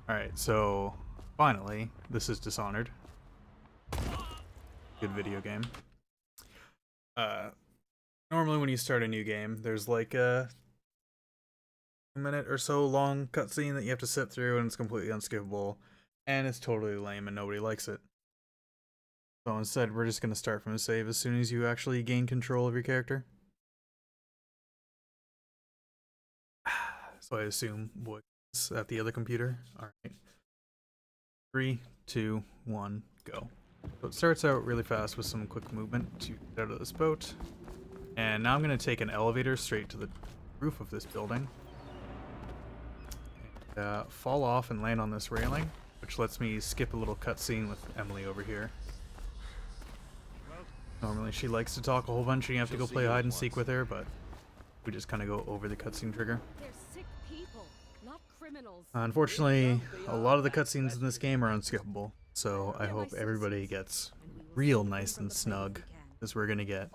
Alright, so finally, this is Dishonored. Good video game. Uh, Normally when you start a new game, there's like a minute or so long cutscene that you have to sit through and it's completely unskippable. And it's totally lame and nobody likes it. So instead, we're just going to start from a save as soon as you actually gain control of your character. So I assume what's at the other computer. Alright. 3, 2, 1, go. So it starts out really fast with some quick movement to get out of this boat. And now I'm going to take an elevator straight to the roof of this building. And, fall off and land on this railing, which lets me skip a little cutscene with Emily over here. Normally she likes to talk a whole bunch and you have to go play hide and seek with her, but we just kind of go over the cutscene trigger. They're sick people, not criminals. Unfortunately, a lot of the cutscenes in this game are unskippable, so I hope everybody gets real nice and snug, because we're gonna get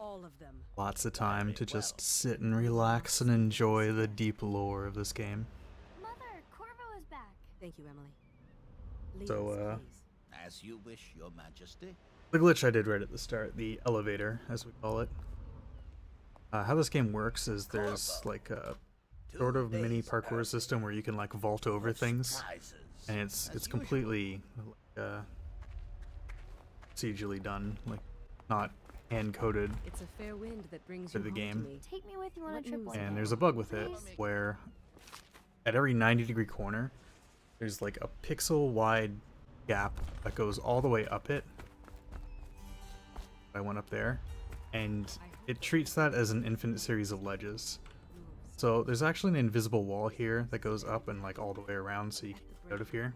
lots of time to just sit and relax and enjoy the deep lore of this game. Mother, Corvo is back. Thank you, Emily. Lead So, us, please. As you wish, Your Majesty. The glitch I did right at the start, the elevator, as we call it. How this game works is there's like a sort of mini parkour system where you can like vault over things, and it's completely procedurally done, like not hand coded It's a fair wind that brings to you the home game. to me. Take me with you on a What trip news? one And day. there's a bug with it where at every 90-degree corner there's like a pixel wide gap that goes all the way up it. I went up there, and it treats that as an infinite series of ledges. So there's actually an invisible wall here that goes up and like all the way around so you can get out of here.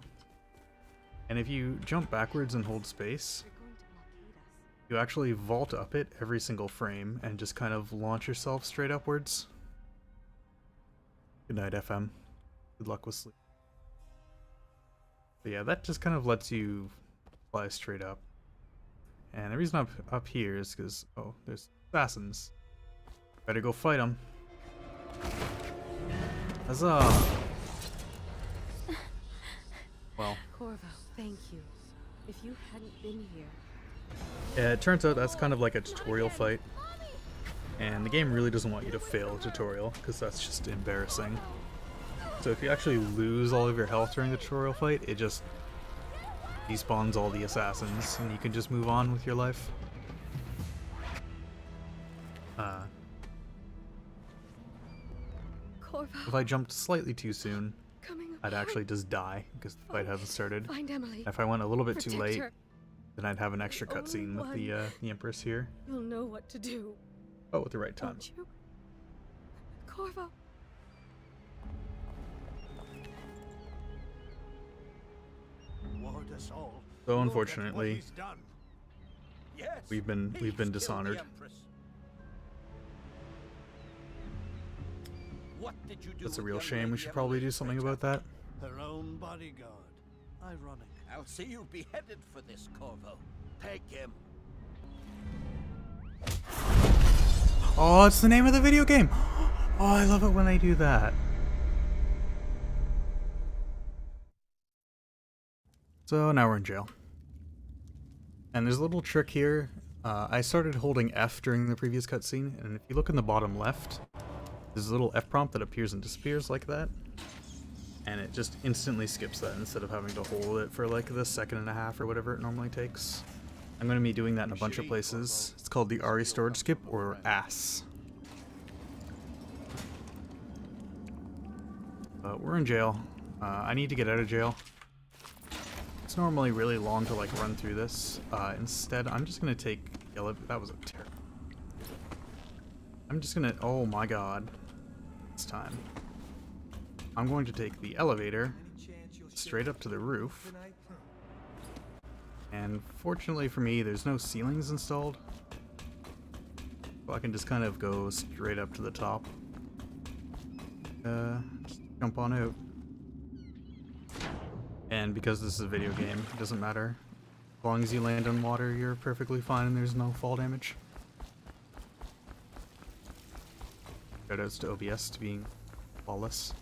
And if you jump backwards and hold space, They're going to blockade us. you actually vault up it every single frame and just kind of launch yourself straight upwards. Good night, FM. Good luck with sleep. But yeah, that just kind of lets you fly straight up. And the reason I'm up here is because, oh, there's assassins. Better go fight them. Huzzah! Well, Corvo, thank you. If you hadn't been here, yeah, it turns out that's kind of like a tutorial fight. And the game really doesn't want you to fail a tutorial, because that's just embarrassing. So if you actually lose all of your health during the tutorial fight, it just despawns all the assassins, and you can just move on with your life. Corvo, If I jumped slightly too soon, coming I'd actually just die, because the fight hasn't started. find Emily. If I went a little bit too Protect late, her. then I'd have an extra The only cutscene with the Empress here. You'll know what to do, Oh, at the right time. won't you? Corvo. Ward us all. So Look at what unfortunately, he's done. Yes, we've been he's killed the dishonored. Empress. What did you do That's a with real young shame. We Lady should probably Emily, do something traitor? about that. Her own bodyguard. Ironic. I'll see you beheaded for this, Corvo. Take him. Oh, it's the name of the video game! Oh, I love it when they do that. So now we're in jail. And there's a little trick here. I started holding F during the previous cutscene, and if you look in the bottom left, there's a little F prompt that appears and disappears like that. And it just instantly skips that instead of having to hold it for like the second and a half or whatever it normally takes. I'm going to be doing that in a bunch of places. It's called the RE storage skip, or ASS. But we're in jail. I need to get out of jail. It's normally really long to like run through this. Instead, I'm just going to take the elevator. That was a terrible. I'm just going to, oh my god. It's time. I'm going to take the elevator straight up to the roof. And fortunately for me, there's no ceilings installed. So I can just kind of go straight up to the top. Just jump on out. And because this is a video game, it doesn't matter. As long as you land on water, you're perfectly fine and there's no fall damage. Shoutouts to OBS to being flawless.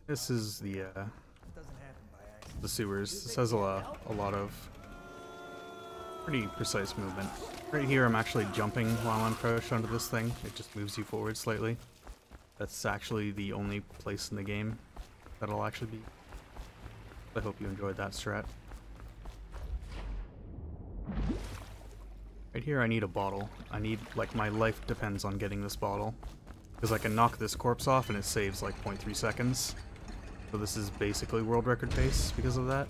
This is the sewers. This has a lot of pretty precise movement. Right here I'm actually jumping while I'm crouched onto this thing. It just moves you forward slightly. That's actually the only place in the game that'll actually be. I hope you enjoyed that strat. Right here I need a bottle. I need, like, my life depends on getting this bottle. Because I can knock this corpse off and it saves like 0.3 seconds. So this is basically world record pace because of that.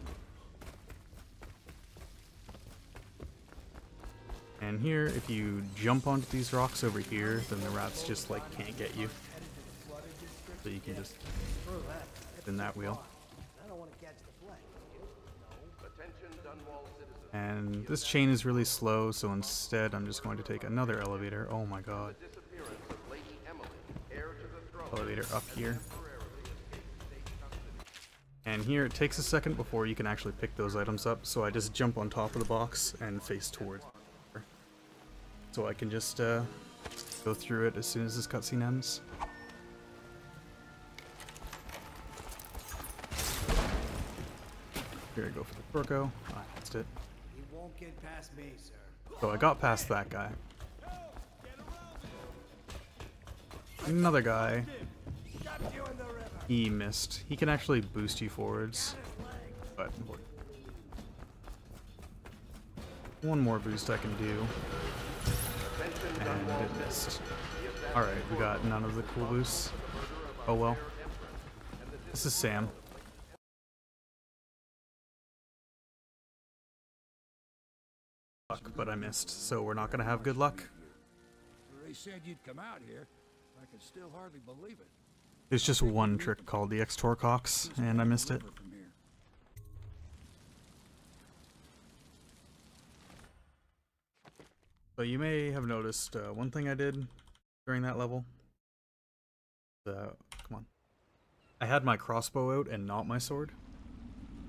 And here, if you jump onto these rocks over here, then the rats just like can't get you. So you can just spin that wheel. And this chain is really slow, so instead I'm just going to take another elevator. Oh my god. Elevator up here. And here it takes a second before you can actually pick those items up, so I just jump on top of the box and face towards her. So I can just go through it as soon as this cutscene ends. Here I go for the Porco. I missed it. He won't get past me, sir. So I got past that guy. Another guy. He missed. He can actually boost you forwards. But one more boost I can do. And it missed. Alright, we got none of the cool boosts. Oh well. This is Sam. But I missed, so we're not gonna have good luck. They said you'd come out here. I can still hardly believe it. There's just one trick called the DrTChops, and I missed it. So you may have noticed one thing I did during that level. Come on. I had my crossbow out and not my sword.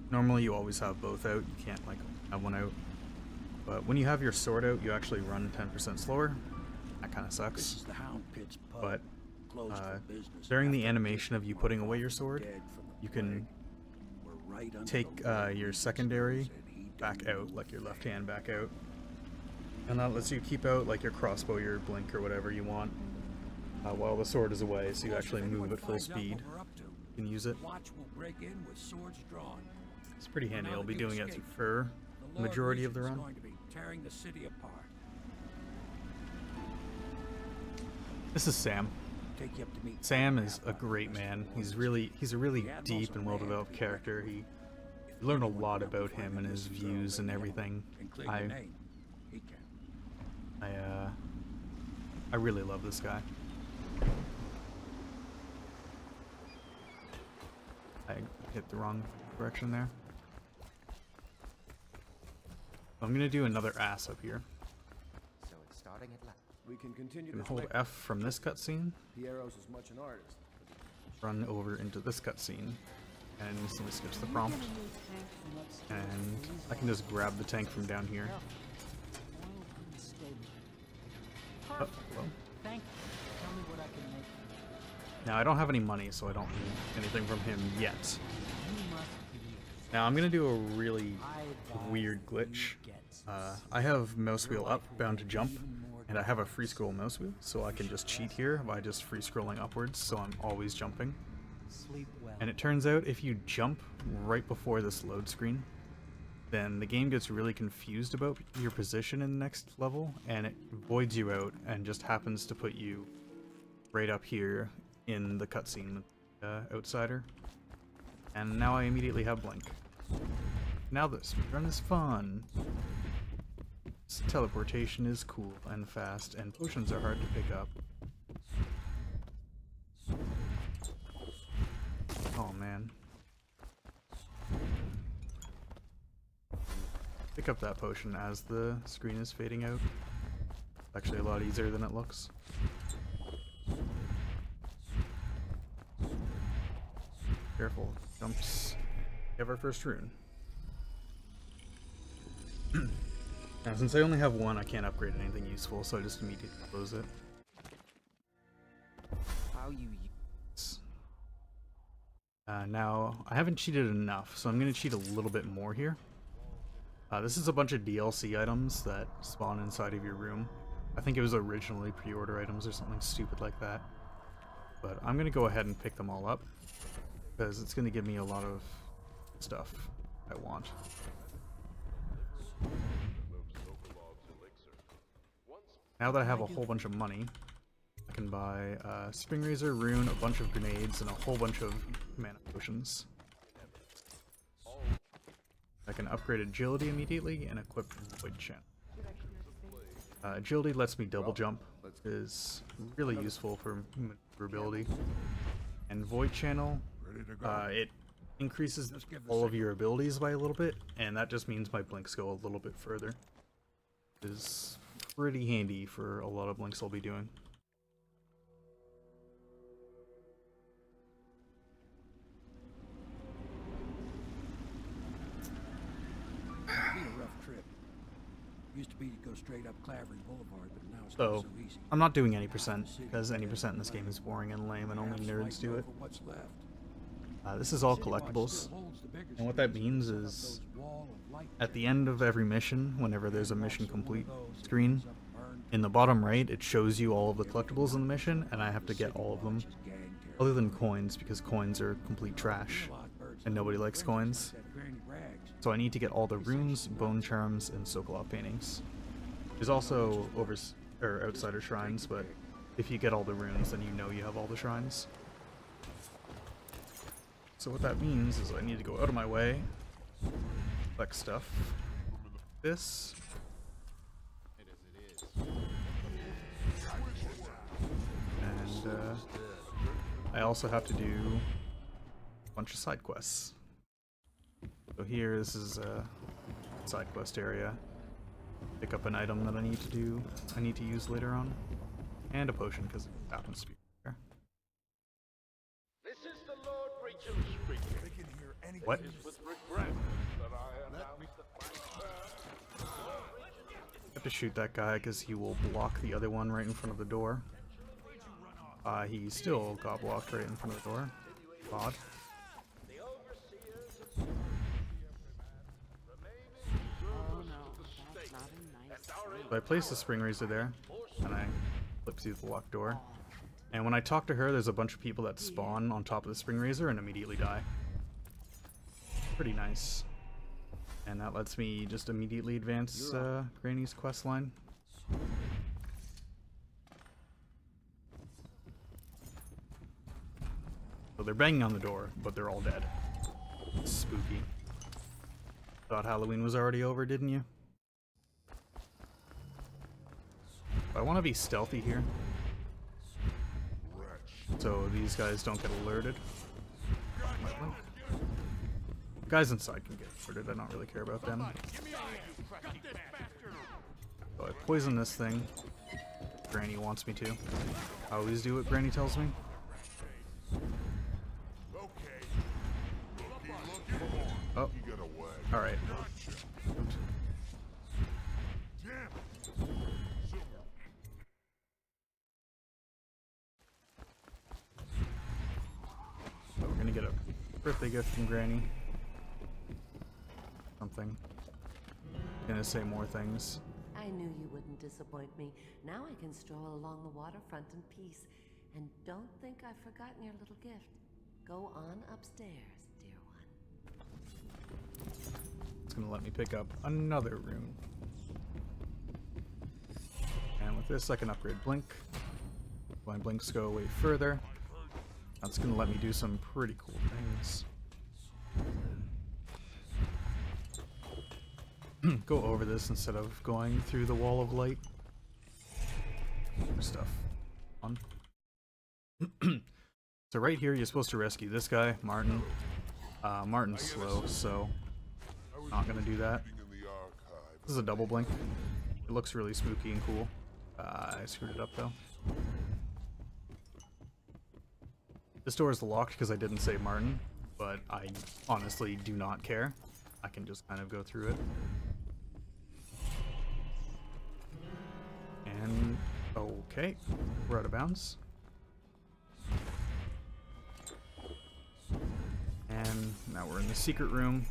Normally you always have both out, you can't like have one out. But when you have your sword out, you actually run 10% slower. That kind of sucks. This is the Hound Pit's pub. But Closed for business during the after animation of you putting away your sword, dead from the you can We're right under take the leg. your secondary Said he back didn't out, like your left hand back out. And that lets you keep out like your crossbow, your blink, or whatever you want, while the sword is away, so you actually move at full speed. You can use it. Watch will break in with swords drawn. It's pretty handy. I'll be Now doing the it escape. for The Lord majority of the Regent's run. going to be tearing the city apart. This is Sam. Take you up to meet Sam is a great man. He's a really deep and well-developed character. You learn a lot about him and his views and everything. I really love this guy. I hit the wrong direction there. I'm gonna do another ass up here. So it's starting at last. We can continue You to can hold F from this cutscene, Piero's as much an artist. run over into this cutscene, and instantly skips the prompt. And I can just grab the tank from down here. Oh, well. Thank you. Tell me what I can make for you. Now I don't have any money, so I don't need anything from him yet. You must be. Now I'm gonna do a really I advise weird that you glitch. get some I have mouse wheel Your up, life will bound to be jump, even more and I have a free scroll mouse wheel, so I can just cheat here by just free scrolling upwards, so I'm always jumping. Sleep well. And it turns out if you jump right before this load screen, then the game gets really confused about your position in the next level, and it voids you out and just happens to put you right up here in the cutscene with Outsider. And now I immediately have Blink. Now this run is fun. Teleportation is cool and fast, and potions are hard to pick up. Oh man. Pick up that potion as the screen is fading out. It's actually a lot easier than it looks. Careful, jumps. We have our first rune. Now, since I only have one, I can't upgrade anything useful, so I just immediately close it. How you Now, I haven't cheated enough, so I'm going to cheat a little bit more here. This is a bunch of DLC items that spawn inside of your room. I think it was originally pre-order items or something stupid like that. But I'm going to go ahead and pick them all up, because it's going to give me a lot of stuff I want. Now that I have a whole bunch of money, I can buy a Spring Razor, Rune, a bunch of grenades, and a whole bunch of mana potions. I can upgrade Agility immediately and equip Void Channel. Agility lets me double jump, which is really useful for maneuverability. And Void Channel, it increases all of your abilities by a little bit, and that just means my blinks go a little bit further. It is pretty handy for a lot of blinks I'll be doing. It'll be a rough trip. Used to be to go straight up Clavering Boulevard, but now it's not So, so easy. I'm not doing any percent, because any percent in this game is boring and lame, and only nerds do it. What's left. This is all collectibles, and what that means is, at the end of every mission, whenever there's a mission complete screen, in the bottom right it shows you all of the collectibles in the mission, and I have to get all of them, other than coins, because coins are complete trash, and nobody likes coins. So I need to get all the runes, bone charms, and Sokolov paintings. There's also outsider shrines, but if you get all the runes, then you know you have all the shrines. So what that means is I need to go out of my way, collect stuff. This. And I also have to do a bunch of side quests. So here, this is a side quest area. Pick up an item that I need to use later on. And a potion, because it happens to be there. This is the Lord Rachel speaking. They can hear anything. What? It is with regret that I announce that my I have to shoot that guy because he will block the other one right in front of the door. He still got blocked right in front of the door. Odd. Oh no, that's not a nice thing. So I placed the Spring Razor there, and I flipped through the locked door. And when I talk to her, there's a bunch of people that spawn on top of the Spring Razor and immediately die. Pretty nice. And that lets me just immediately advance Granny's quest line. So they're banging on the door, but they're all dead. Spooky. Thought Halloween was already over, didn't you? I want to be stealthy here, so these guys don't get alerted. Guys inside can get alerted, I don't really care about them. So I poison this thing. Granny wants me to. I always do what Granny tells me. Oh, alright. So we're gonna get a birthday gift from Granny. Something. Gonna say more things. I knew you wouldn't disappoint me. Now I can stroll along the waterfront in peace. And don't think I've forgotten your little gift. Go on upstairs, dear one. It's gonna let me pick up another rune. And with this I can upgrade Blink. My blinks go way further. That's gonna let me do some pretty cool things. Go over this instead of going through the wall of light. Stuff. On. So right here you're supposed to rescue this guy, Martin. Martin's slow, so not gonna do that. This is a double blink. It looks really spooky and cool. I screwed it up though. This door is locked because I didn't save Martin, but I honestly do not care. I can just kind of go through it. And okay, we're out of bounds. And now we're in the secret room.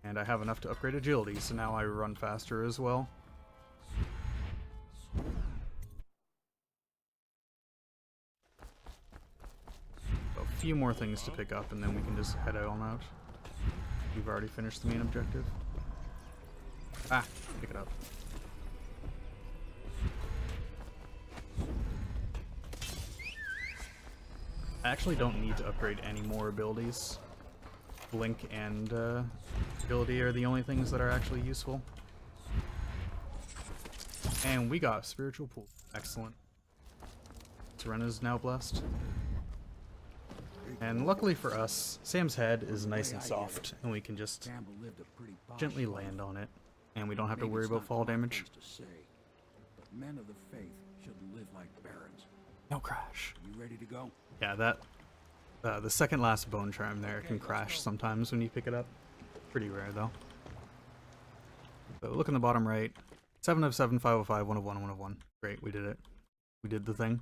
And I have enough to upgrade agility, so now I run faster as well. A few more things to pick up, and then we can just head on out. We've already finished the main objective. Ah, pick it up. I actually don't need to upgrade any more abilities. Blink and agility are the only things that are actually useful. And we got Spiritual Pool. Excellent. Serena's now blessed. And luckily for us, Sam's head is nice and soft, and we can just gently land on it, and we don't have to worry about fall damage. But men of the faith shouldn't live like barons. No crash. You ready to go? Yeah, that the second last bone charm there can crash sometimes when you pick it up. Pretty rare though. So look in the bottom right. 7 of 7, 5 of 5, 1 of 1, 1 of 1. Great, we did it. We did the thing.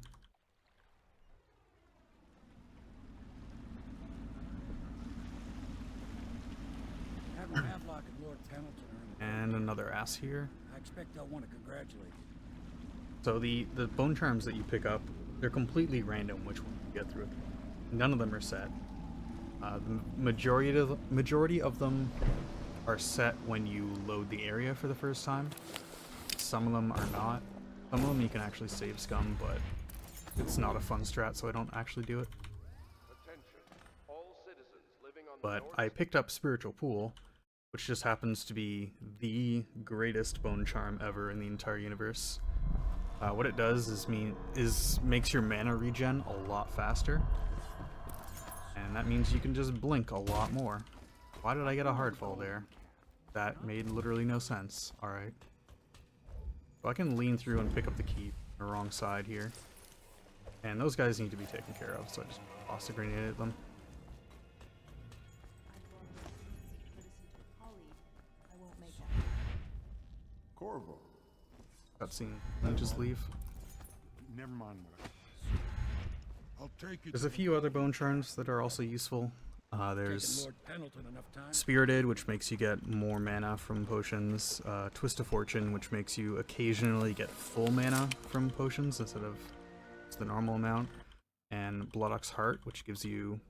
And another ass here. I expect I'll want to congratulate you. So the bone charms that you pick up, they're completely random which one you get through. None of them are set. The majority of them are set when you load the area for the first time. Some of them are not. Some of them you can actually save scum, but it's not a fun strat, so I don't actually do it. But I picked up Spiritual Pool, which just happens to be the greatest bone charm ever in the entire universe. What it does is makes your mana regen a lot faster, and that means you can just blink a lot more. Why did I get a hard fall there? That made literally no sense. Alright. So I can lean through and pick up the key on the wrong side here. And those guys need to be taken care of, so I just toss a grenade at them. Corvo. Cutscene. Then just leave. Never mind what I'll take it. There's a few other bone charms that are also useful. There's Spirited, which makes you get more mana from potions. Twist of Fortune, which makes you occasionally get full mana from potions instead of the normal amount. And Bloodoc's Heart, which gives you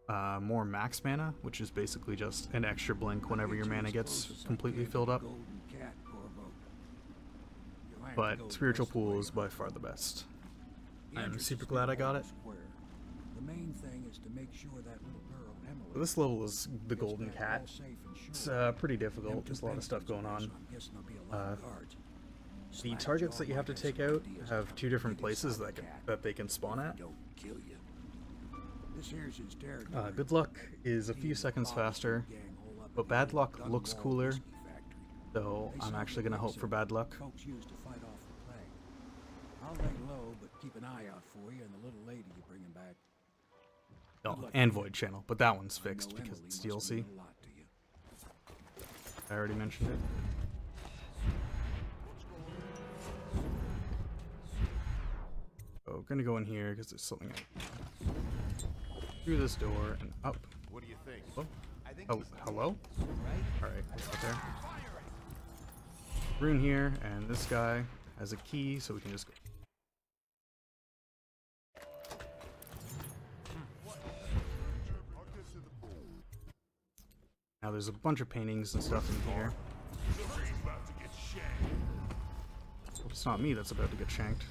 more max mana, which is basically just an extra blink whenever your mana gets completely filled up. But Spiritual Pool is by far the best. I'm super glad I got it. The main thing is to make sure that little girl Emily. So this level is the Golden Cat. It's pretty difficult. There's a lot of stuff going on. The targets that you have to take out have two different places that they can spawn at. Good Luck is a few seconds faster, but Bad Luck looks cooler, so I'm actually going to hope for Bad Luck. I'll lay low, but keep an eye out for you and the little lady you're bringing back. Oh, and Void Channel, but that one's fixed because it's DLC. I already mentioned it. So, gonna go in here because there's something through this door and up. What do you think? Hello? Hello? Alright, out there. Rune here, and this guy has a key, so we can just go. Now there's a bunch of paintings and stuff in here. Hope it's not me that's about to get shanked.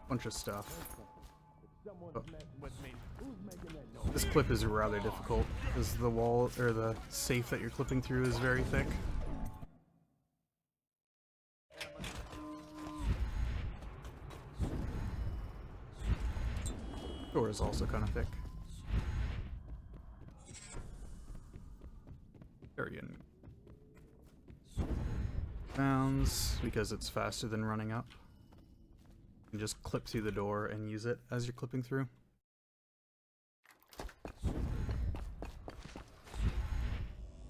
Bunch of stuff. Oh. This clip is rather difficult because the wall or the safe that you're clipping through is very thick. Door is also kind of thick. Arian bounds because it's faster than running up. You can just clip through the door and use it as you're clipping through.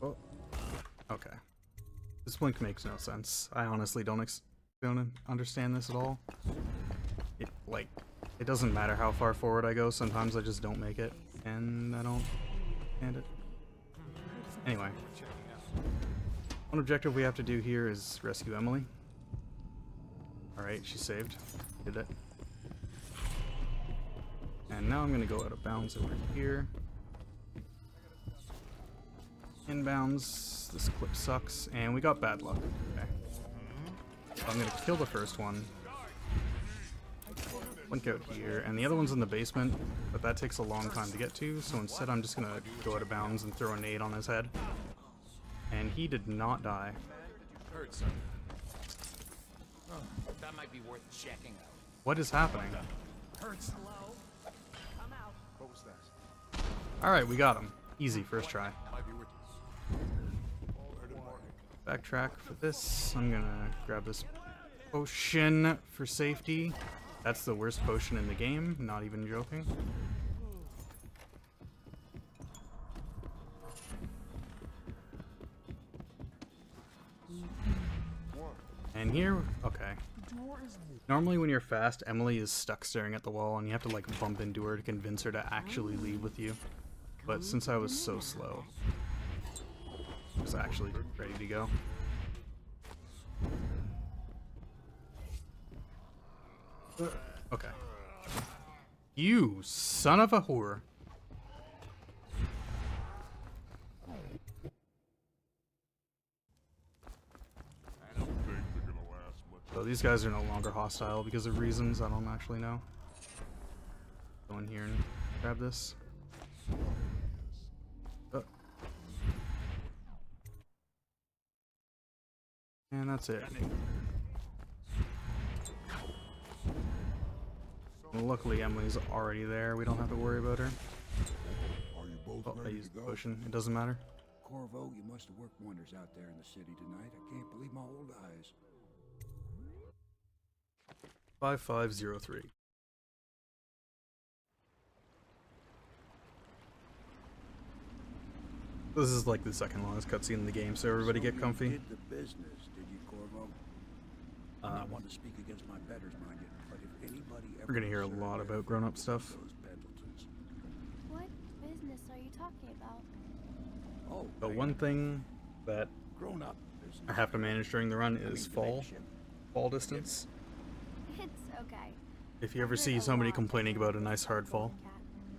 Oh, okay. This blink makes no sense. I honestly don't understand this at all. It doesn't matter how far forward I go, sometimes I just don't make it, and I don't stand it. Anyway. One objective we have to do here is rescue Emily. Alright, she's saved. Did it. And now I'm gonna go out of bounds over here. Inbounds. This clip sucks, and we got bad luck. Okay. So I'm gonna kill the first one. Link out here, and the other one's in the basement, but that takes a long time to get to, so instead I'm just gonna go out of bounds and throw a nade on his head. And he did not die. Hurt, son. Oh, that might be worth checking out. What is happening? Hurts. What was that? Alright, we got him. Easy, first try. Might be worth Backtrack for this. I'm gonna grab this potion for safety. That's the worst potion in the game, not even joking. And here, okay. Normally when you're fast, Emily is stuck staring at the wall and you have to like bump into her to convince her to actually leave with you. But since I was so slow, I was actually ready to go. Okay. You son of a whore. So these guys are no longer hostile because of reasons I don't actually know. Go in here and grab this. Oh. And that's it. Well, luckily Emily's already there. We don't have to worry about her. Are you both Oh, I ready used to the go? potion. It doesn't matter. Corvo, you must have worked wonders out there in the city tonight. I can't believe my old eyes. 5503. This is like the second longest cutscene in the game, so everybody get comfy. You did the business, did you, Corvo? I'm not one to speak against my betters, mind you, but if anybody ever We're gonna hear a lot about grown-up stuff. those Pendletons. What business are you talking about? Oh, The one thing that grown up business. I have to manage during the run is fall distance. It's okay. If you ever see somebody complaining about a nice hard fall,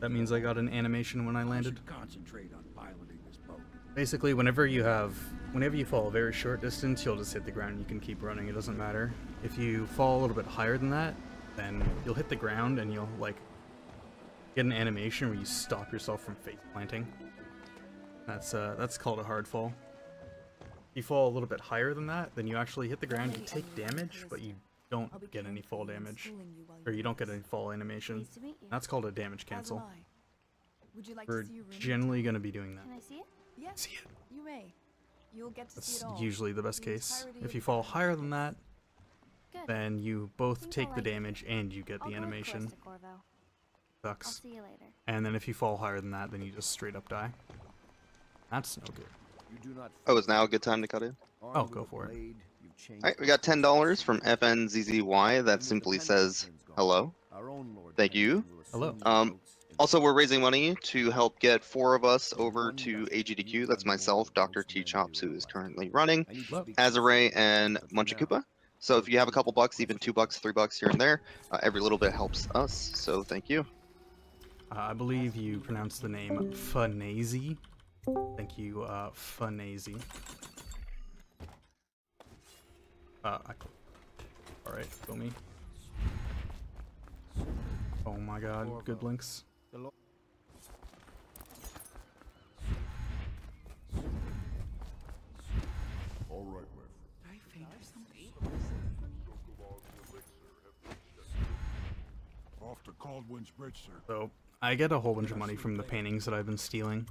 that means I got an animation when I landed. Concentrate on piloting this boat. Basically, whenever you fall a very short distance, you'll just hit the ground and you can keep running, it doesn't matter. If you fall a little bit higher than that, then you'll hit the ground and you'll like get an animation where you stop yourself from face planting. That's called a hard fall. If you fall a little bit higher than that, then you actually hit the ground, you take damage, but you don't get any fall damage. Or you don't get any fall animation. Nice to meet you. That's called a damage cancel. Would you like We're to see your room? generally going to be doing that. Can I see it? Yes, See it. you may. You'll get to see That's it all. usually the best The case. entirety If of you the fall planet. higher than that, Good. then you both Think take I'll the like it. damage and you get I'll the go with animation. Clovis to Corvo. I'll Sucks. see you later. And then if you fall higher than that, then you just straight up die. That's no good. You do not Oh, is now a good time to cut in? Oh, go for it. Alright, we got $10 from FNZZY that simply says hello. Thank you. Hello. Also, we're raising money to help get 4 of us over to AGDQ. That's myself, DrTChops, who is currently running, Azare, and Munchakupa. So if you have a couple bucks, even $2, $3 here and there, every little bit helps us. So thank you. I believe you pronounce the name Funazy. Thank you, Funazy. Alright, kill me. Oh my god, good blinks. All right, my friend. Off to Caldwin's Bridge, sir. So, I get a whole bunch of money from the paintings that I've been stealing.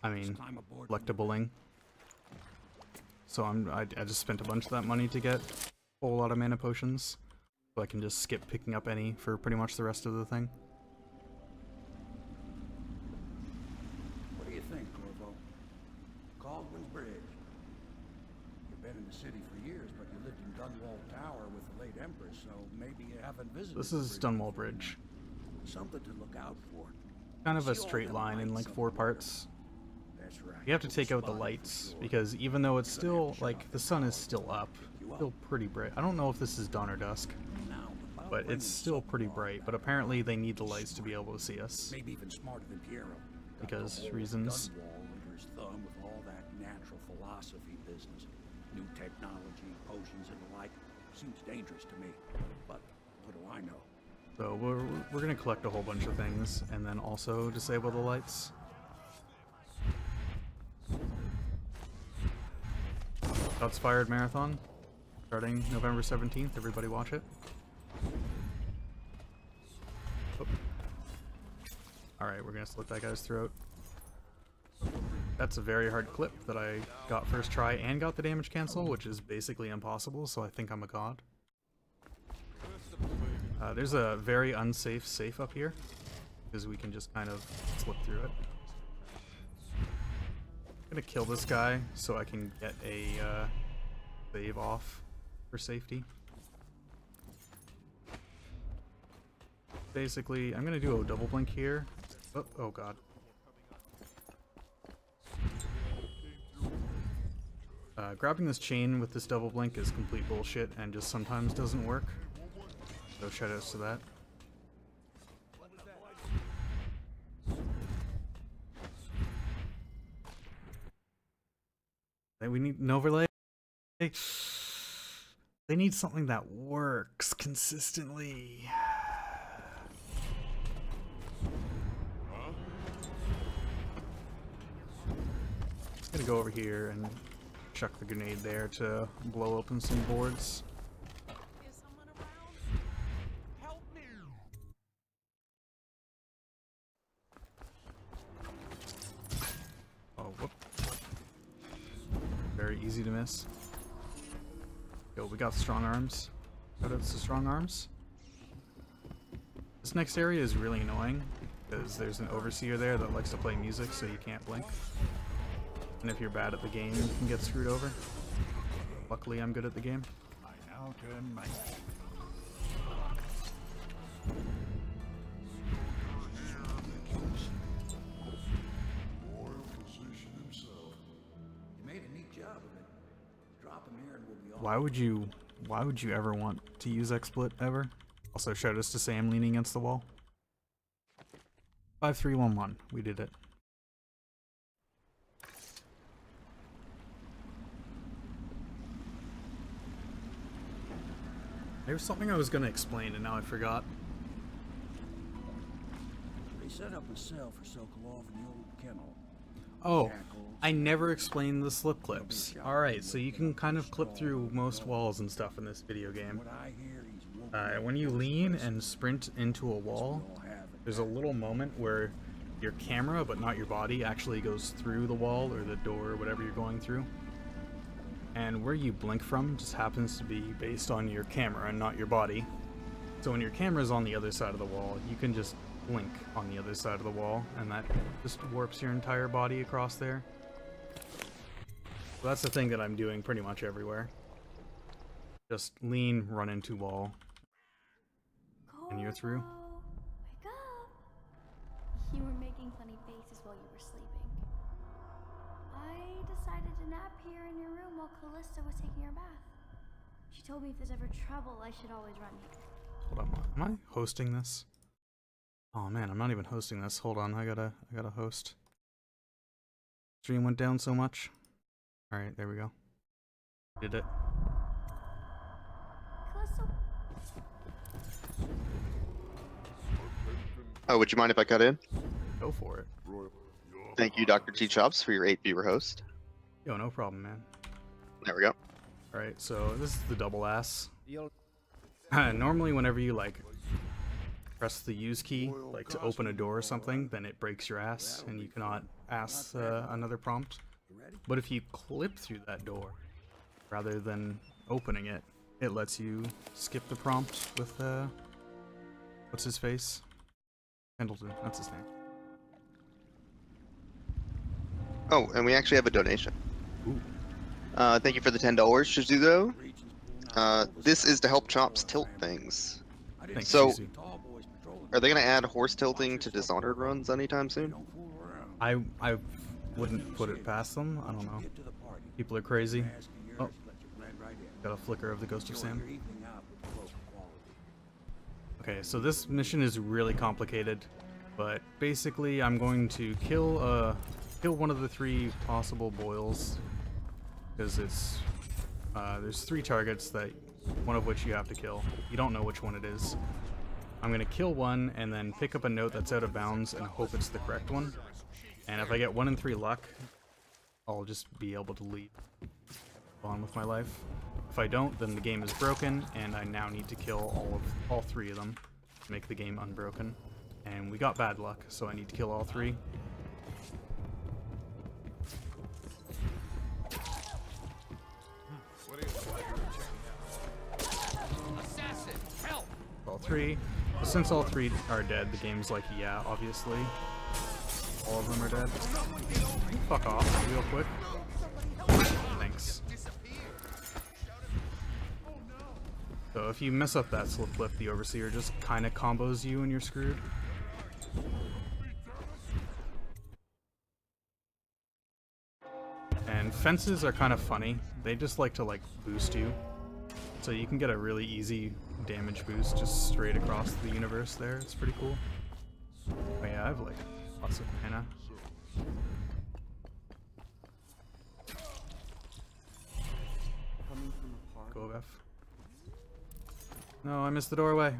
I mean, collectibling. So I just spent a bunch of that money to get a whole lot of mana potions. So I can just skip picking up any for pretty much the rest of the thing. What do you think, Corvo? Caldwin's Bridge. You've been in the city for years, but you lived in Dunwall Tower with the late Empress, so maybe you haven't visited. This the is bridge Dunwall before. Bridge. Something to look out for. Kind of a See all straight them line in lights like up 4 there? parts. That's right. You have to We'll take out the spot it for lights sure. because even though it's You're gonna have still to shut like off the sun is still up, it's still pretty bright. I don't know if this is dawn or dusk, Now, about but bringing it's still something pretty along bright. that But apparently they need the lights to be able to see us. maybe even smarter than Piero. Got Because the whole reasons. Dunwall under his thumb with all that natural philosophy business. New technology, potions and the like. Seems dangerous to me. But what do I know? So we're gonna collect a whole bunch of things and then also disable the lights. Shots Fired Marathon, starting November 17th. Everybody watch it. Oh. Alright, we're gonna slit that guy's throat. That's a very hard clip that I got first try and got the damage cancel, which is basically impossible, so I think I'm a god. There's a very unsafe safe up here, because we can just kind of slip through it. I'm gonna kill this guy so I can get a save off for safety. Basically, I'm gonna do a double blink here. Oh god. Grabbing this chain with this double blink is complete bullshit and just sometimes doesn't work. So shoutouts to that. We need an overlay. They need something that works consistently. I'm gonna go over here and chuck the grenade there to blow open some boards. Is someone around? Help me! Oh, whoop. Very easy to miss. Yo, we got strong arms. Shoutouts to strong arms. This next area is really annoying because there's an overseer there that likes to play music so you can't blink. And if you're bad at the game, you can get screwed over. Luckily, I'm good at the game. I now turn my... You made a neat job of it. Drop him here and we'll be all... Why would you ever want to use XSplit ever? Also, shoutouts to Sam leaning against the wall. 5311, we did it. There's something I was gonna explain and now I forgot. They set up a cell for Sokolov in the old kennel. Oh, I never explained the slip clips. Alright, so you can kind of clip through most walls and stuff in this video game. What I hear, he's When you lean and sprint into a wall, there's a little moment where your camera, but not your body, actually goes through the wall or the door or whatever you're going through. And where you blink from just happens to be based on your camera and not your body. So when your camera's on the other side of the wall, you can just blink on the other side of the wall, and that just warps your entire body across there. So that's the thing that I'm doing pretty much everywhere. Just lean, run into wall, and you're through. Wake up! You were making funny faces while you were sleeping. I decided to nap here in your room while Callista was taking her bath. She told me if there's ever trouble, I should always run here. Hold on, am I hosting this? Oh man, I'm not even hosting this. Hold on, I gotta host. Stream went down so much. Alright, there we go. Did it. Callista, Oh, would you mind if I cut in? Go for it. Thank you, DrTChops, for your 8 viewer host. Yo, no problem, man. There we go. Alright, so this is the double ass. Normally whenever you like press the use key, like to open a door or something, then it breaks your ass and you cannot ask another prompt. But if you clip through that door rather than opening it, it lets you skip the prompt with what's his face? Pendleton, that's his name. Oh, and we actually have a donation. Ooh. Thank you for the $10, Shizudo. This is to help Chops tilt things. Thanks, So, Cheesy. are they gonna add horse tilting to Dishonored runs anytime soon? I wouldn't put it past them. I don't know. People are crazy. Oh, got a flicker of the Ghost of Sam. Okay, so this mission is really complicated, but basically I'm going to kill one of the 3 possible boils, because it's there's 3 targets that one of which you have to kill. You don't know which one it is. I'm gonna kill one and then pick up a note that's out of bounds and hope it's the correct one. And if I get 1 in 3 luck, I'll just be able to leave on with my life. If I don't, then the game is broken, and I now need to kill all 3 of them to make the game unbroken. And we got bad luck, so I need to kill all 3. Assassin, help! All 3. Since all 3 are dead, the game's like, yeah, obviously. All of them are dead. Fuck off, real quick. Thanks. So if you mess up that slip flip, the Overseer just kind of combos you and you're screwed. And fences are kind of funny. They just like to boost you. So you can get a really easy damage boost just straight across the universe there. It's pretty cool. Oh yeah, I have lots of mana. Go F. No, I missed the doorway.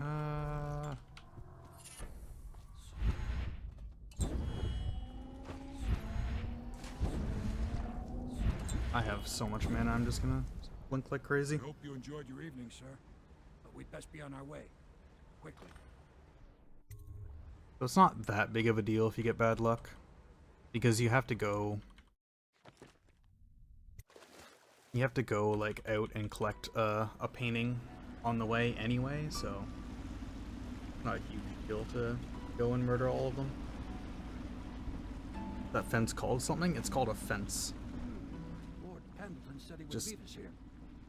I have so much mana, I'm just gonna blink like crazy. I hope you enjoyed your evening, sir. But we'd best be on our way. Quickly. So it's not that big of a deal if you get bad luck, because you have to go like out and collect a painting on the way anyway, so not a huge deal to go and murder all of them. That fence called something? It's called a fence. Lord Pendleton said he would Just- meet us here.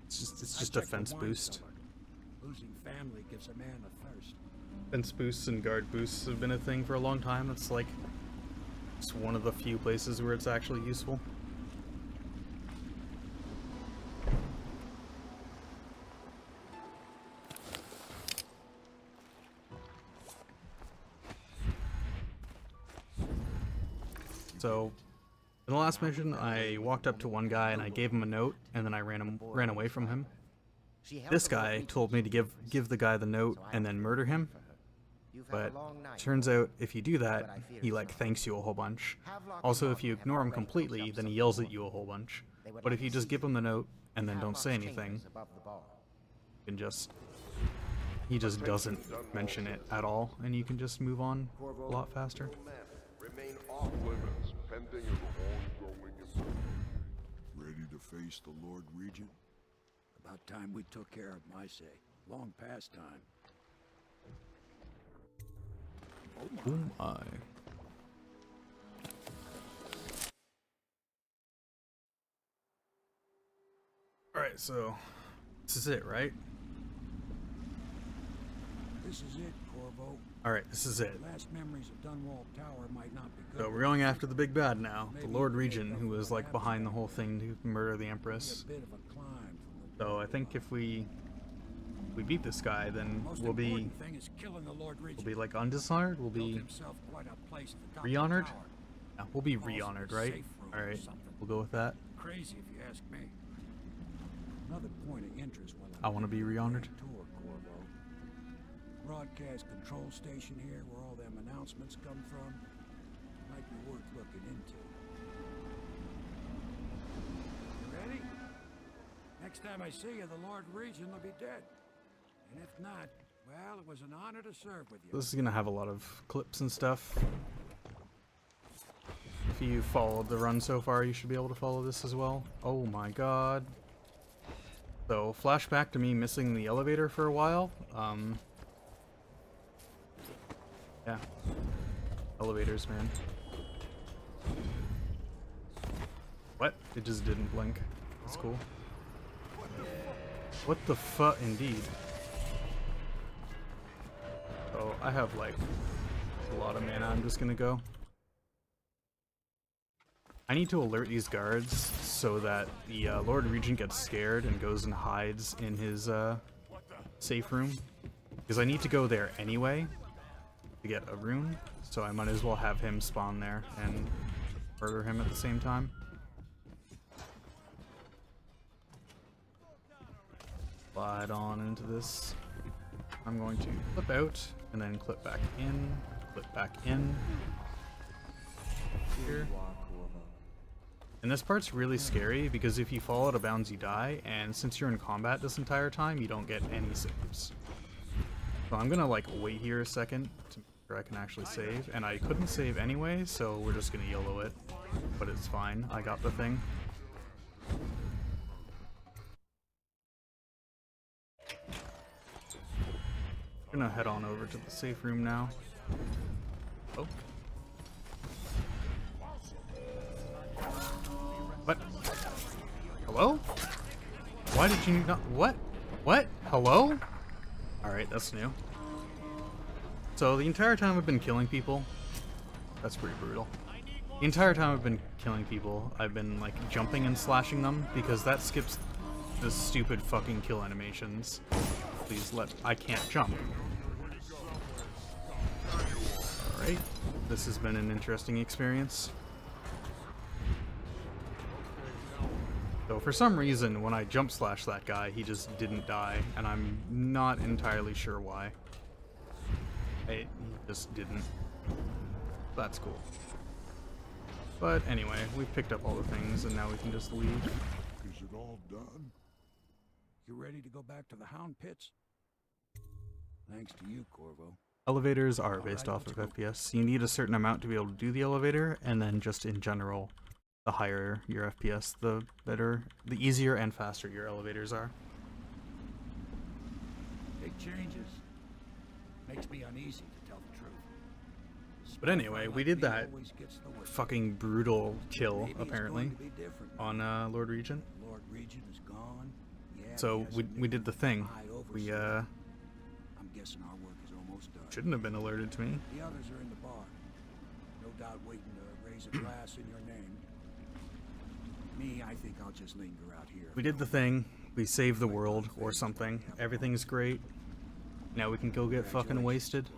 It's just a fence boost. Losing family gives a man a thirst. Fence boosts and guard boosts have been a thing for a long time. It's one of the few places where it's actually useful. So, in the last mission, I walked up to one guy and I gave him a note, and then I ran away from him. This guy told me to give the guy the note and then murder him, but turns out if you do that, he thanks you a whole bunch. Also, if you ignore him completely, then he yells at you a whole bunch. But if you just give him the note and then don't say anything, you can he just doesn't mention it at all, and you can just move on a lot faster. Remain off limits, pending an ongoing improvement. Ready to face the Lord Regent? About time we took care of my say. Long past time. Oh my. Alright, so this is it, right? This is it, Corvo. Alright, this is it. Last memories of Dunwall Tower might not be good. So we're going after the big bad now, the Lord Regent, who was behind the whole thing to murder the Empress. So I think if we beat this guy, then we'll be undishonored. We'll be re-honored. Yeah, we'll be re-honored, right? All right, we'll go with that. Crazy if you ask me. Another point of interest while I want to be re-honored. Tour, Corvo. Broadcast control station here, where all them announcements come from, might be worth looking into. You ready? Next time I see you, the Lord Regent will be dead. And if not, well, it was an honor to serve with you. This is gonna have a lot of clips and stuff. If you followed the run so far, you should be able to follow this as well. Oh my god. So, flashback to me missing the elevator for a while. Yeah. Elevators, man. What? It just didn't blink. That's cool. What the fuck, indeed. Oh, I have like a lot of mana. I'm just gonna go. I need to alert these guards so that the Lord Regent gets scared and goes and hides in his safe room. Because I need to go there anyway to get a rune, so I might as well have him spawn there and murder him at the same time. Slide on into this. I'm going to clip out and then clip back in, clip back in. Here. And this part's really scary because if you fall out of bounds you die, and since you're in combat this entire time you don't get any saves. So I'm gonna like wait here a second to make sure I can actually save, and I couldn't save anyway, so we're just gonna YOLO it. But it's fine, I got the thing. I'm gonna head on over to the safe room now. Oh. What? Hello? Why did you not— what? What? Hello? Alright, that's new. So the entire time I've been killing people, that's pretty brutal. The entire time I've been killing people, I've been like jumping and slashing them because that skips the stupid fucking kill animations. Please let— I can't jump. Alright, this has been an interesting experience. So for some reason, when I jump slash that guy, he just didn't die, and I'm not entirely sure why. He just didn't. That's cool. But anyway, we've picked up all the things, and now we can just leave. Is it all done? You ready to go back to the Hound Pits? Thanks to you, Corvo. Elevators are based off of FPS. You need a certain amount to be able to do the elevator, and then just in general, the higher your FPS, the better, the easier and faster your elevators are. Big changes. Makes me uneasy to tell the truth. But anyway, we did that fucking brutal kill, apparently, on Lord Regent. Lord Regent is gone. Yeah, so we did the thing. We I'm guessing our work is almost done. Shouldn't have been alerted to me. The others are in the bar. No doubt waiting to raise a glass in your name. Me, I think I'll just linger out here. We did the thing. We saved the world or something. Everything's great. Now we can go get fucking wasted.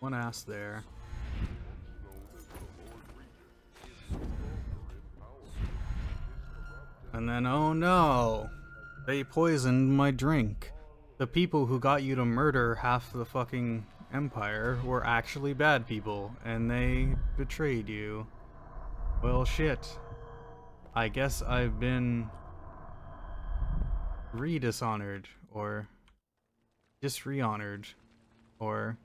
One ass there. And then, oh no! They poisoned my drink. The people who got you to murder half the fucking empire were actually bad people, and they betrayed you. Well, shit. I guess I've been re-dishonored, or dis-re-honored, or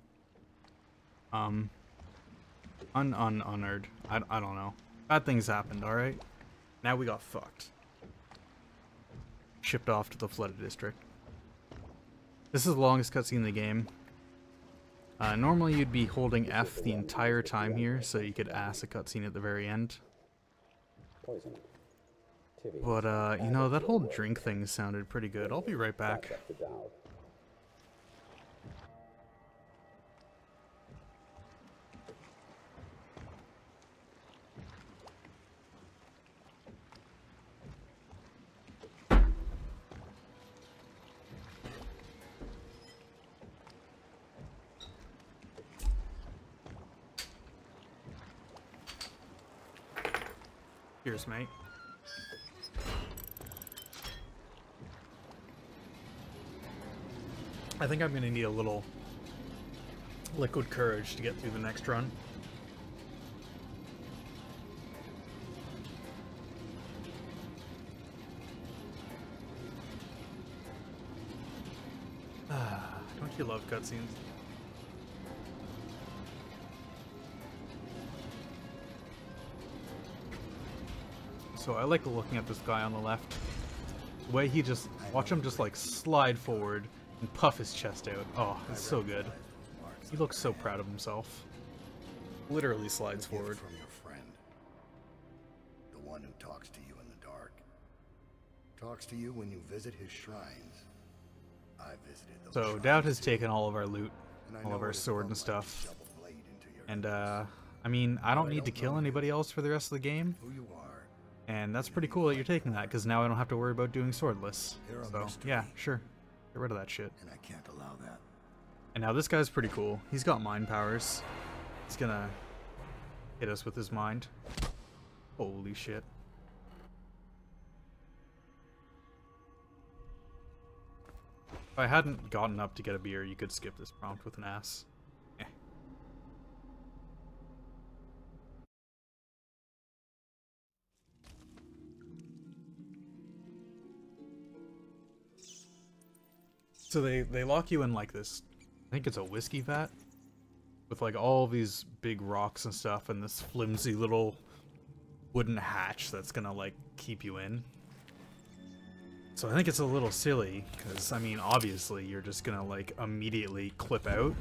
un-honored. I don't know. Bad things happened, alright? Now we got fucked. Shipped off to the flooded district. This is the longest cutscene in the game. Normally you'd be holding F the entire time here, so you could ask a cutscene at the very end. But, you know, that whole drink thing sounded pretty good. I'll be right back. Cheers, mate. I think I'm gonna need a little liquid courage to get through the next run. Don't you love cutscenes? So I like looking at this guy on the left. The way he just— watch him just like slide forward and puff his chest out. Oh, it's so good. He looks so proud of himself. Literally slides forward. From your friend. The one who talks to you in the dark. Talks to you when you visit his shrines. I visited those So Dowd has taken all of our loot, all of our sword and stuff. And I mean, I don't need to kill anybody else for the rest of the game. And that's pretty cool that you're taking that, because now I don't have to worry about doing swordless. So yeah, sure. Get rid of that shit. And I can't allow that. And now this guy's pretty cool. He's got mind powers. He's gonna hit us with his mind. Holy shit. If I hadn't gotten up to get a beer, you could skip this prompt with an ass. Eh. So they lock you in like this, I think it's a whiskey vat, with like all these big rocks and stuff and this flimsy little wooden hatch that's gonna like keep you in. So I think it's a little silly, because I mean obviously you're just gonna like immediately clip out.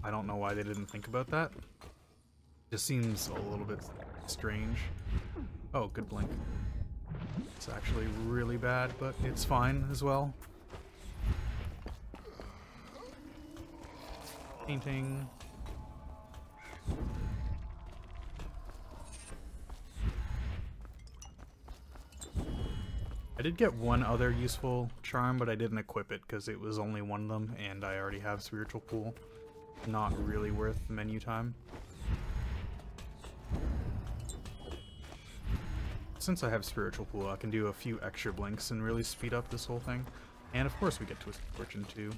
I don't know why they didn't think about that. Just seems a little bit strange. Oh, good blink. It's actually really bad, but it's fine as well. Painting. I did get one other useful charm, but I didn't equip it because it was only one of them, and I already have Spiritual Pool. Not really worth menu time. Since I have Spiritual Pool, I can do a few extra blinks and really speed up this whole thing. And of course we get Twisted Fortune too.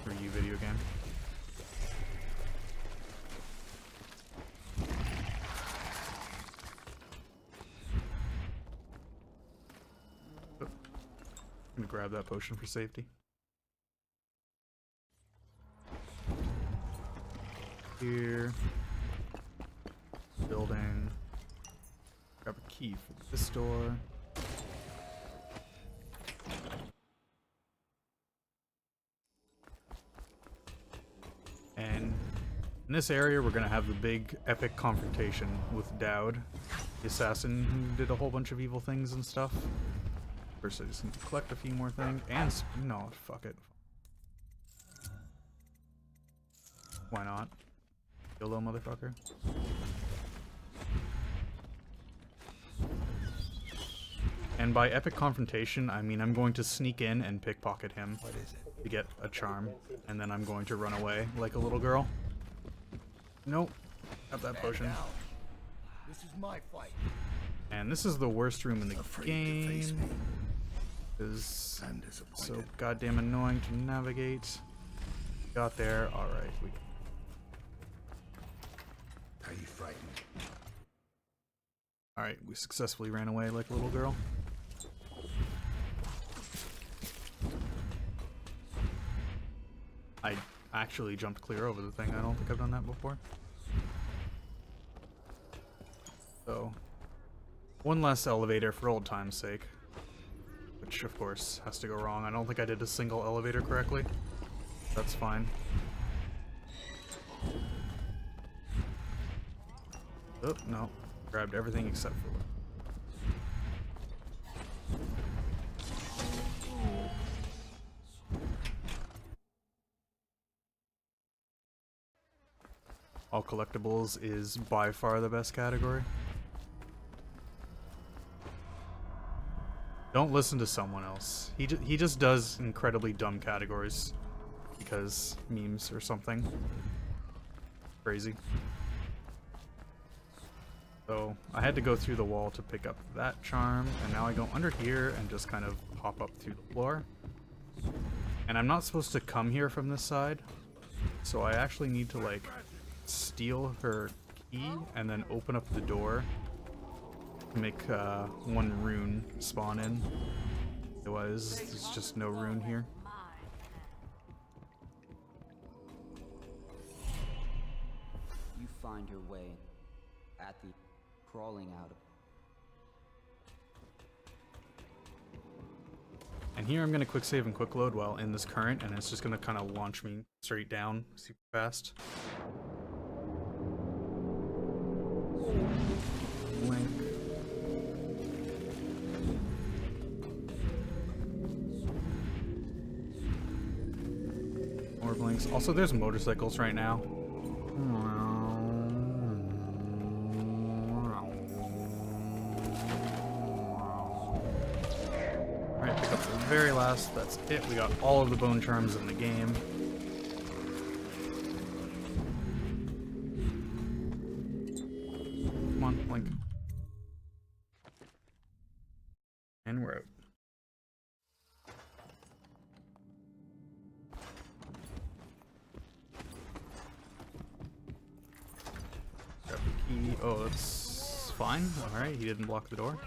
For you, video game. Oh. I'm gonna grab that potion for safety. Here. Building. Grab a key for this door. And in this area, we're going to have the big epic confrontation with Dowd, the assassin who did a whole bunch of evil things and stuff. First, I just need to collect a few more things, and no, fuck it. Why not? YOLO, motherfucker. And by epic confrontation, I mean I'm going to sneak in and pickpocket him to get a charm, and then I'm going to run away like a little girl. Nope. Got that potion. This is my fight. And this is the worst room in the game. Is so goddamn annoying to navigate. Got there. Alright, we Are you frightened? Alright, we successfully ran away like a little girl. I actually jumped clear over the thing. I don't think I've done that before. So, one less elevator for old time's sake. Which, of course, has to go wrong. I don't think I did a single elevator correctly. That's fine. Oh, no. Grabbed everything except for one. All collectibles is by far the best category. Don't listen to someone else. He just does incredibly dumb categories because memes or something. Crazy. So I had to go through the wall to pick up that charm, and now I go under here and just kind of hop up through the floor. And I'm not supposed to come here from this side, so I actually need to like steal her key and then open up the door to make one rune spawn in. Otherwise, there's just no rune here. You find your way at the crawling out of. And here I'm going to quick save and quick load while in this current, and it's just going to kind of launch me straight down super fast. Blink. More blinks. Also, there's motorcycles right now. Alright, pick up the very last. That's it. We got all of the bone charms in the game. Come on, blink. And we're out. Grab the key. Oh, that's fine. Alright, he didn't block the door.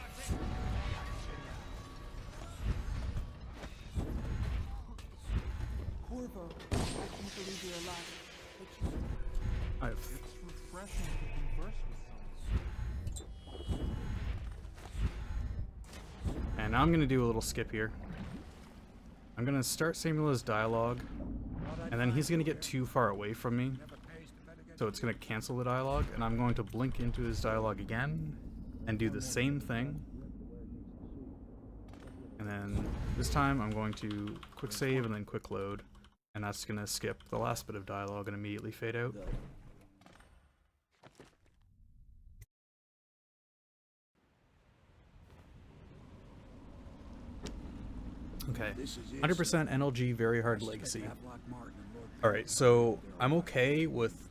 Corvo, I can't believe you're alive. It's refreshing to converse with someone. And now I'm gonna do a little skip here. I'm gonna start Samuel's dialogue, and then he's gonna get too far away from me, so it's gonna cancel the dialogue, and I'm going to blink into his dialogue again and do the same thing. And then this time I'm going to quick save and then quick load, and that's gonna skip the last bit of dialogue and immediately fade out. Okay, 100% NLG Very Hard Legacy. Alright, so I'm okay with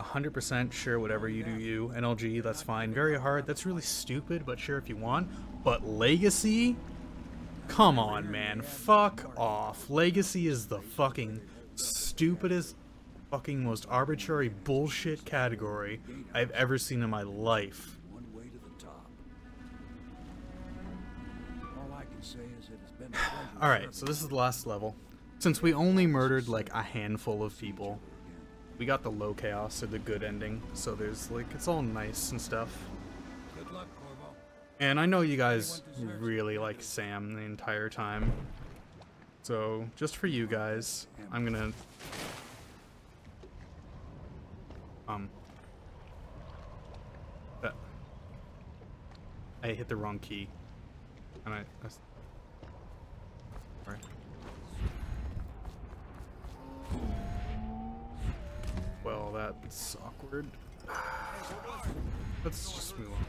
100% sure whatever you do you. NLG, that's fine. Very Hard, that's really stupid, but sure if you want. But Legacy? Come on, man. Fuck off. Legacy is the fucking stupidest, fucking most arbitrary bullshit category I've ever seen in my life. Alright, so this is the last level. Since we only murdered like a handful of people, we got the low chaos or the good ending, so there's like, it's all nice and stuff. Good luck, Corvo. And I know you guys really like Sam the entire time, so just for you guys, I'm gonna I hit the wrong key, and Right. Well, that's awkward. Let's just move on.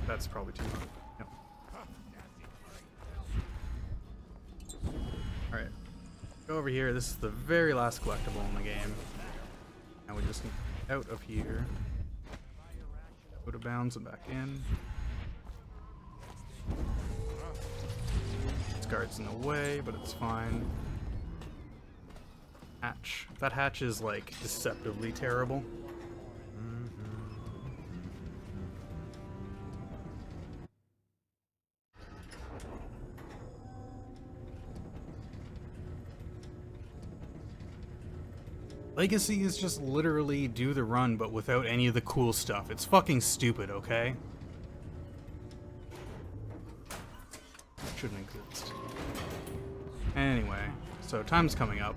That's probably too hard. Yep. Alright. Go over here. This is the very last collectible in the game. And we just need out of here. Go to bounds and back in. Guards in the way, but it's fine. Hatch. That hatch is like deceptively terrible. Legacy is just literally do the run, but without any of the cool stuff. It's fucking stupid, okay? Shouldn't exist. Anyway, so time's coming up.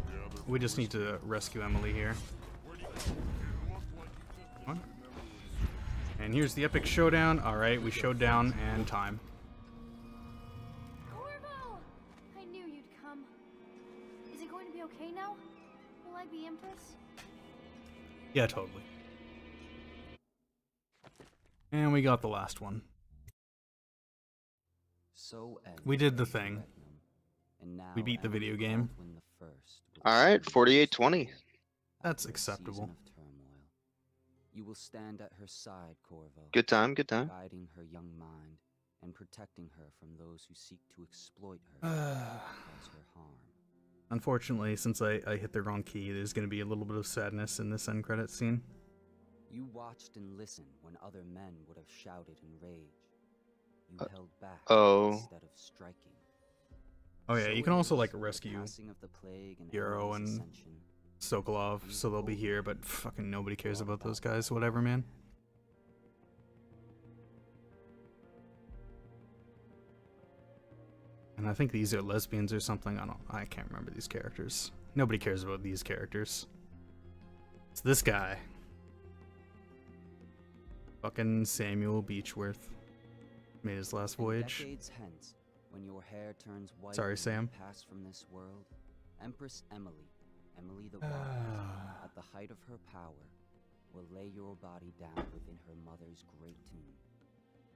We just need to rescue Emily here. Come on. And here's the epic showdown. Alright, we showed down and time. Corvo! I knew you'd come. Is it going to be okay now? Will I be Empress? Yeah, totally. And we got the last one. So we did the thing. We beat the video game. Alright, 48-20. That's acceptable. You will stand at her side, Corvo. Good time, good time. Guiding her young mind and protecting her from those who seek to exploit her and cause her harm. Unfortunately, since I hit the wrong key, there's going to be a little bit of sadness in this end credit scene. You watched and listened when other men would have shouted in rage. You held back instead of striking. Oh yeah, you can also like rescue Hero and Sokolov, so they'll be here, but fucking nobody cares about those guys, whatever, man. And I think these are lesbians or something. I can't remember these characters. Nobody cares about these characters. It's this guy. Fucking Samuel Beechworth. Made his last voyage. Decades hence, when your hair turns white, Sorry, and Sam. you pass from this world, Empress Emily, Emily the Wise, at the height of her power, will lay your body down within her mother's great tomb,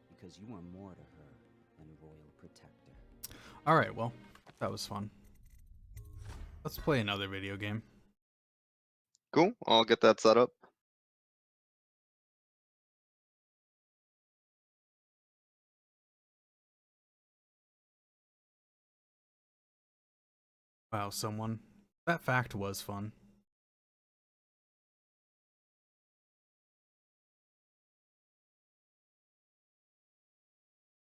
because you are more to her than royal protector. Alright, well, that was fun. Let's play another video game. Cool, I'll get that set up. Wow, someone. That fact was fun.